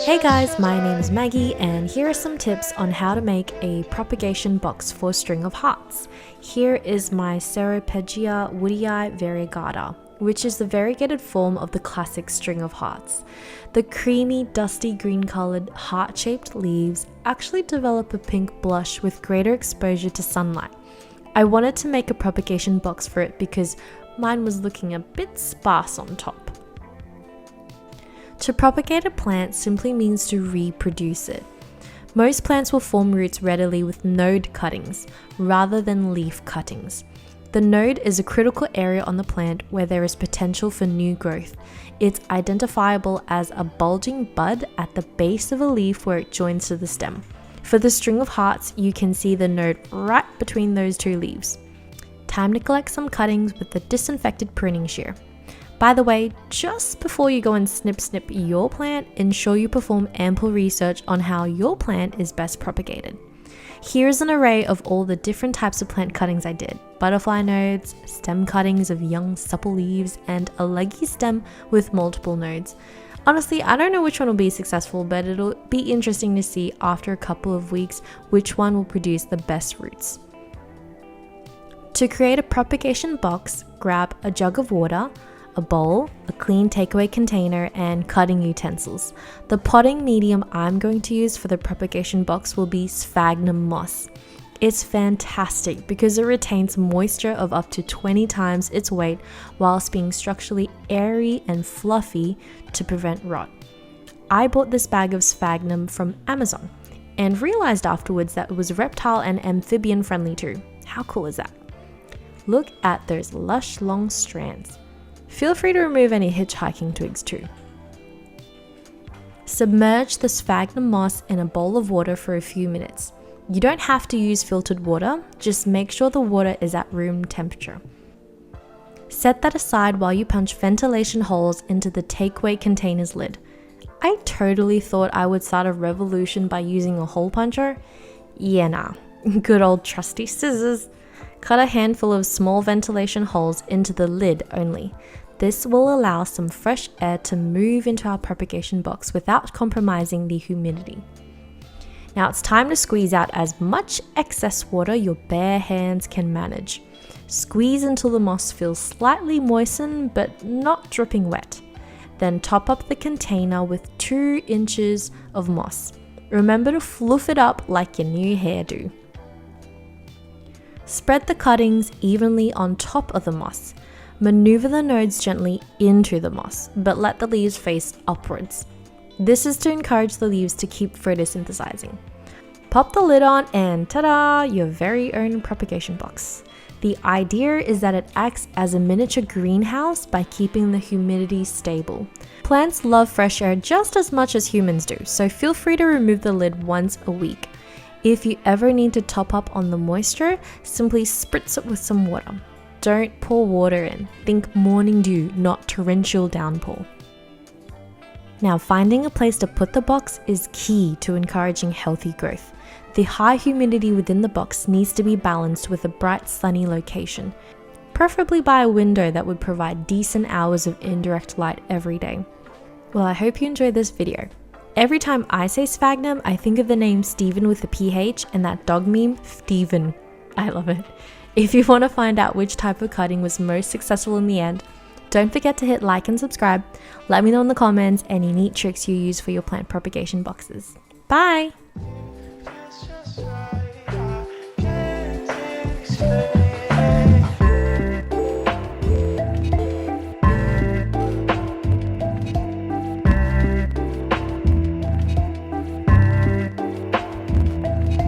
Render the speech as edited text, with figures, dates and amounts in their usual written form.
Hey guys, my name is Maggie and here are some tips on how to make a propagation box for string of hearts. Here is my Ceropegia Woodii variegata, which is the variegated form of the classic string of hearts. The creamy, dusty green colored heart-shaped leaves actually develop a pink blush with greater exposure to sunlight. I wanted to make a propagation box for it because mine was looking a bit sparse on top. To propagate a plant simply means to reproduce it. Most plants will form roots readily with node cuttings rather than leaf cuttings. The node is a critical area on the plant where there is potential for new growth. It's identifiable as a bulging bud at the base of a leaf where it joins to the stem. For the string of hearts, you can see the node right between those two leaves. Time to collect some cuttings with the disinfected pruning shear. By the way, just before you go and snip your plant, ensure you perform ample research on how your plant is best propagated. Here's an array of all the different types of plant cuttings I did. Butterfly nodes, stem cuttings of young supple leaves, and a leggy stem with multiple nodes. Honestly, I don't know which one will be successful, but it'll be interesting to see after a couple of weeks which one will produce the best roots. To create a propagation box, grab a jug of water, a bowl, a clean takeaway container, and cutting utensils. The potting medium I'm going to use for the propagation box will be sphagnum moss. It's fantastic because it retains moisture of up to 20 times its weight whilst being structurally airy and fluffy to prevent rot. I bought this bag of sphagnum from Amazon and realized afterwards that it was reptile and amphibian friendly too. How cool is that? Look at those lush long strands. Feel free to remove any hitchhiking twigs too. Submerge the sphagnum moss in a bowl of water for a few minutes. You don't have to use filtered water, just make sure the water is at room temperature. Set that aside while you punch ventilation holes into the takeaway container's lid. I totally thought I would start a revolution by using a hole puncher. Yeah, nah. Good old trusty scissors. Cut a handful of small ventilation holes into the lid only. This will allow some fresh air to move into our propagation box without compromising the humidity. Now it's time to squeeze out as much excess water your bare hands can manage. Squeeze until the moss feels slightly moistened but not dripping wet. Then top up the container with 2 inches of moss. Remember to fluff it up like your new hairdo. Spread the cuttings evenly on top of the moss. Maneuver the nodes gently into the moss, but let the leaves face upwards. This is to encourage the leaves to keep photosynthesizing. Pop the lid on and ta-da! Your very own propagation box. The idea is that it acts as a miniature greenhouse by keeping the humidity stable. Plants love fresh air just as much as humans do, so feel free to remove the lid once a week. If you ever need to top up on the moisture, simply spritz it with some water. Don't pour water in. Think morning dew, not torrential downpour. Now, finding a place to put the box is key to encouraging healthy growth. The high humidity within the box needs to be balanced with a bright, sunny location, preferably by a window that would provide decent hours of indirect light every day. Well, I hope you enjoyed this video. Every time I say sphagnum, I think of the name Steven with a PH and that dog meme, Steven. I love it. If you want to find out which type of cutting was most successful in the end, don't forget to hit like and subscribe. Let me know in the comments any neat tricks you use for your plant propagation boxes. Bye!